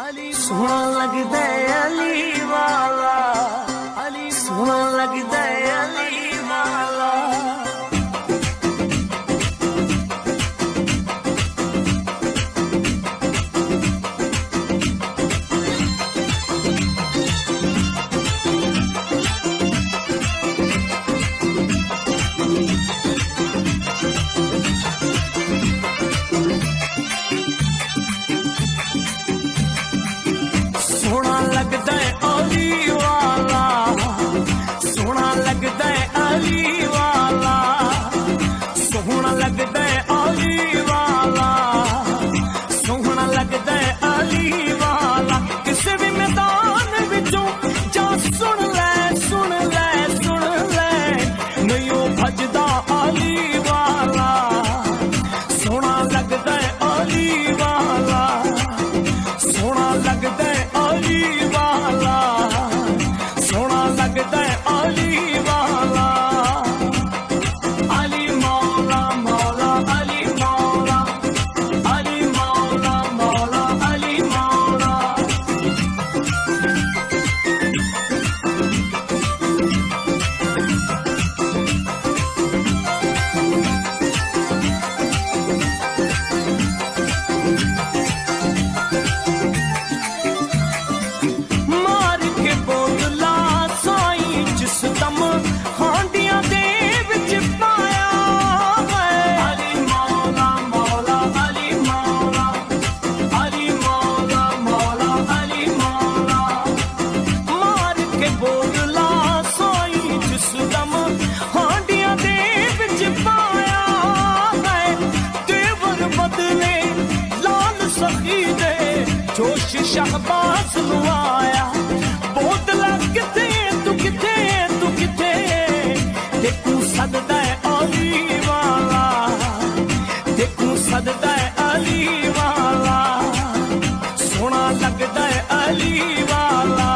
सोना लगदा अली वाला, सोना लगदा अली वाला। सोना लगदा अली वाला, सोना लगदा अली वाला, सोहना लगदा अली वाला, सोहना लगदा अली वाला। किसे भी मैदान विचों जा सुन ले, सुन ले, सुन ले, नहीं ओ भजदा अली वाला। सोना लगदा अली वाला, सोना लगदा अली वाला, सोना लगदा अली वाला। अली मौला मौला अली मौला, अली मौला मौला अली मौला। मार के बोतला साईं जिस दम हांडियां दे विच पाया है। अली मौला मौला अली मौला, अली मौला मौला अली मौला। मार के बोतला साईं जिस दम हांडियां दे विच पाया है। तेवर बदले लाल सखी दे जोश शहबाज नू आया। बोतला किथे तू किथे, तू किथे, देखू सददा अली वाला, देखू सददा अली वाला। सोना लगदा अली वाला,